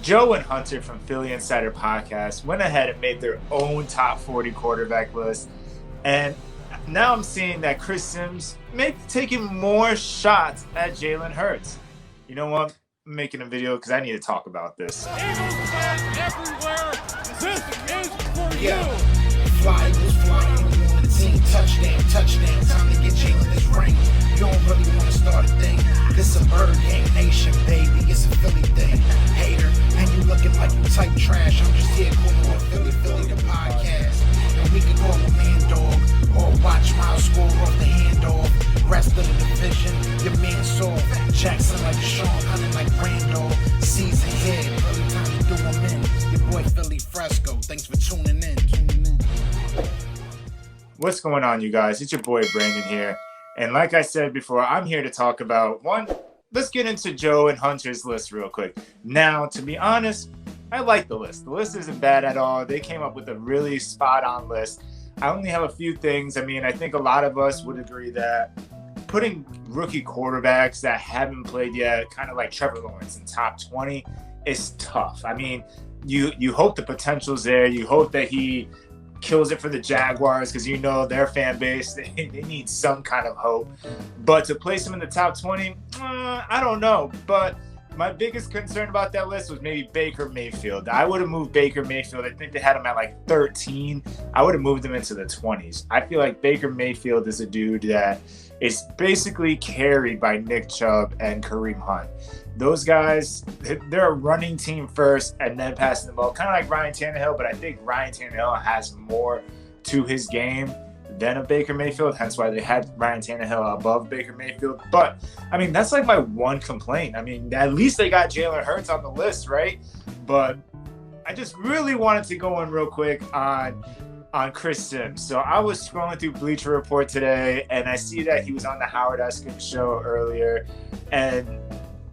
Joe and Hunter from Philly Insider Podcast went ahead and made their own top 40 quarterback list. And now I'm seeing that Chris Sims may be taking more shots at Jalen Hurts. You know what? I'm making a video because I need to talk about this. Eagles fans everywhere, this is for you. Fly, Eagles flying on the team. Touchdown, time to get Jalen this ring. You don't really want to start a thing. This a bird game nation, baby. It's a Philly thing. Hater, and you looking like you type trash. I'm just here calling on Philly the podcast. And we can call a man dog or watch Miles score off the handoff. Rest of the division, your man saw Jackson like Sean, hunting like Randolph. Season here, really time to do them in. Your boy Philly Fresco. Thanks for tuning in. What's going on, you guys? It's your boy Brandon here. And like I said before, I'm here to talk about let's get into Joe and Hunter's list real quick. Now, to be honest, I like the list. The list isn't bad at all. They came up with a really spot-on list. I only have a few things. I mean, I think a lot of us would agree that putting rookie quarterbacks that haven't played yet, kind of like Trevor Lawrence, in top 20 is tough. I mean, you hope the potential's there. You hope that he kills it for the Jaguars because you know their fan base, they need some kind of hope. But to place him in the top 20, I don't know. But my biggest concern about that list was maybe Baker Mayfield. I would have moved Baker Mayfield. I think they had him at like 13. I would have moved him into the 20s. I feel like Baker Mayfield is a dude that is basically carried by Nick Chubb and Kareem Hunt. Those guys, they're a running team first and then passing the ball, kind of like Ryan Tannehill, but I think Ryan Tannehill has more to his game than a Baker Mayfield, hence why they had Ryan Tannehill above Baker Mayfield. But, I mean, that's like my one complaint. I mean, at least they got Jalen Hurts on the list, right? But I just really wanted to go in real quick on Chris Sims. So I was scrolling through Bleacher Report today, and I see that he was on the Howard Eskin show earlier, and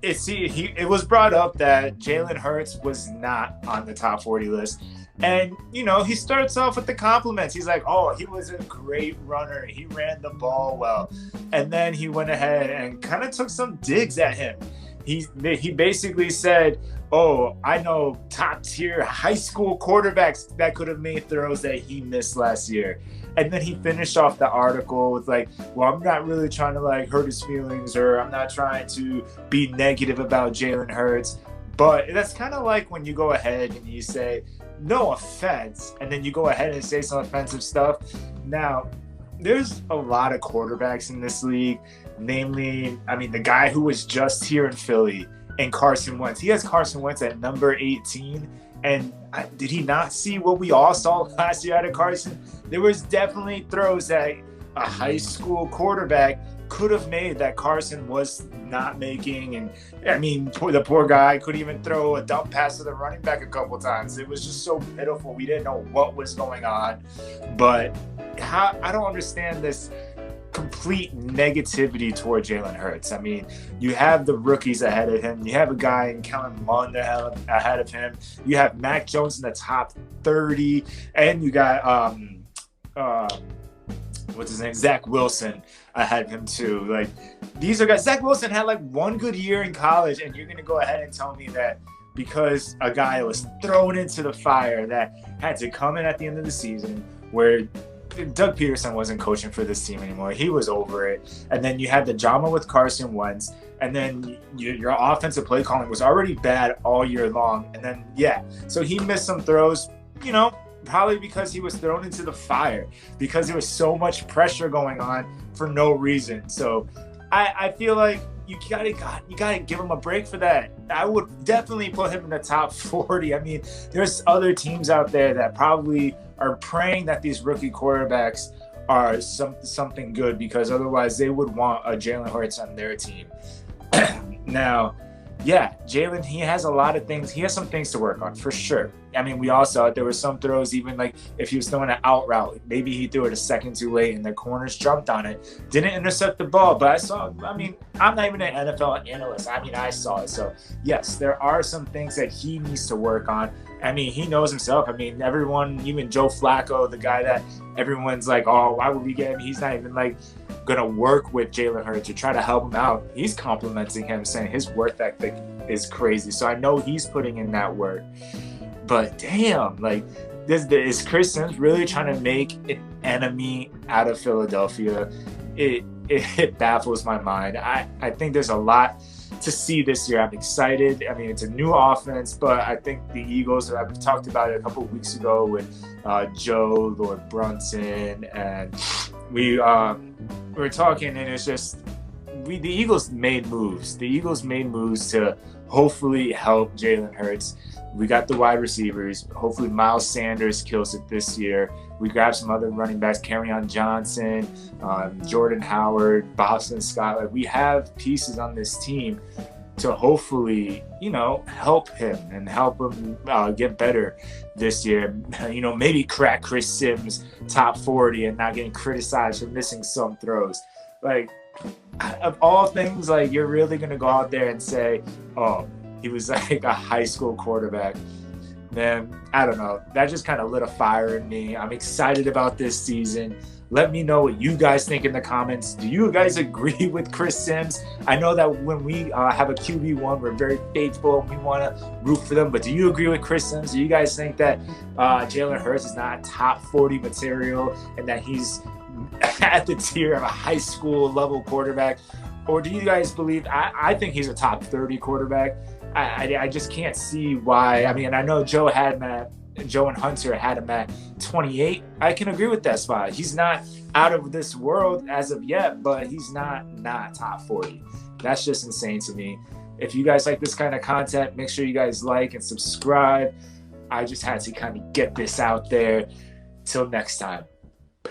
it was brought up that Jalen Hurts was not on the top 40 list. And, you know, he starts off with the compliments. He's like, oh, he was a great runner. He ran the ball well. And then he went ahead and kind of took some digs at him. He basically said, oh, I know top tier high school quarterbacks that could have made throws that he missed last year. And then he finished off the article with like, well, I'm not really trying to like hurt his feelings, or I'm not trying to be negative about Jalen Hurts. But that's kind of like when you go ahead and you say, no offense, and then you go ahead and say some offensive stuff. Now, there's a lot of quarterbacks in this league, namely, I mean, the guy who was just here in Philly, and Carson Wentz. He has Carson Wentz at number 18. And did he not see what we all saw last year out of Carson? There was definitely throws that a high school quarterback could have made that Carson was not making. And I mean, the poor guy couldn't even throw a dump pass to the running back a couple times. It was just so pitiful. We didn't know what was going on. But I don't understand this complete negativity toward Jalen Hurts. I mean, you have the rookies ahead of him. You have a guy in Kellen Mond ahead of him. You have Mac Jones in the top 30, and you got what's his name, Zach Wilson ahead of him too. Like, these are guys. Zach Wilson had like one good year in college, and you're gonna go ahead and tell me that because a guy was thrown into the fire that had to come in at the end of the season where Doug Peterson wasn't coaching for this team anymore. He was over it. And then you had the drama with Carson Wentz. And then your offensive play calling was already bad all year long. And then, so he missed some throws, you know, probably because he was thrown into the fire, because there was so much pressure going on for no reason. So I feel like you gotta give him a break for that. I would definitely put him in the top 40. I mean, there's other teams out there that probably are praying that these rookie quarterbacks are something good, because otherwise they would want a Jalen Hurts on their team. Now, Jalen, he has a lot of things. He has some things to work on for sure. I mean, we all saw it. There were some throws, even like if he was throwing an out route, maybe he threw it a second too late and the corners jumped on it. Didn't intercept the ball, but I'm not even an NFL analyst. I mean, I saw it. So, yes, there are some things that he needs to work on. I mean, he knows himself. I mean, everyone, even Joe Flacco, the guy that everyone's like, oh, why would we get him? He's not even like gonna work with Jalen Hurts to try to help him out. He's complimenting him, saying his work ethic is crazy. So I know he's putting in that work. But damn, like, is Chris Sims really trying to make an enemy out of Philadelphia? It baffles my mind. I think there's a lot to see this year. I'm excited. I mean, it's a new offense, but I think the Eagles, I've talked about it a couple of weeks ago with Joe, Lord Brunson, and we were talking, and it's just the Eagles made moves. The Eagles made moves to hopefully help Jalen Hurts. We got the wide receivers. Hopefully Miles Sanders kills it this year. We grabbed some other running backs, Kerryon Johnson, Jordan Howard, Boston Scott. Like, we have pieces on this team to hopefully, help him and help him get better this year. Maybe crack Chris Sims top 40 and not getting criticized for missing some throws. Like, of all things, like, you're really going to go out there and say, oh, he was like a high school quarterback. Man, I don't know. That just kind of lit a fire in me. I'm excited about this season. Let me know what you guys think in the comments. Do you guys agree with Chris Sims? I know that when we have a QB1, we're very faithful and we want to root for them. But do you agree with Chris Sims? Do you guys think that Jalen Hurts is not top 40 material and that he's at the tier of a high school level quarterback? Or do you guys believe, I think he's a top 30 quarterback. I just can't see why. I mean, I know Joe and Hunter had him at 28. I can agree with that spot. He's not out of this world as of yet, but he's not top 40. That's just insane to me. If you guys like this kind of content, make sure you guys like and subscribe. I just had to kind of get this out there. Till next time.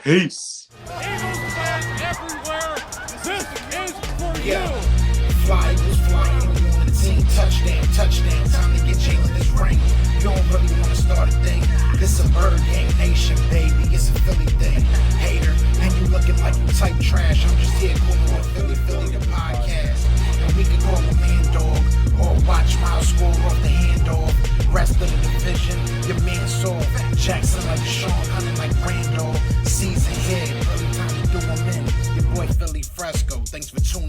Peace. Eagles fans everywhere, this is for you. Fly was flying on the team. Touchdown. Time to get Jalen this ring. You don't really want to start a thing. This a bird gang nation, baby. It's a Philly thing. Hater, and you looking like you type trash. I'm just here calling on Philly the podcast. And we can call a man dog or watch Miles score off the handoff. Rest of the division, your man soft. Jackson like Sean, hunting like Randolph. Season here, early time to do 'em in. Your boy Philly Fresco. Thanks for tuning in.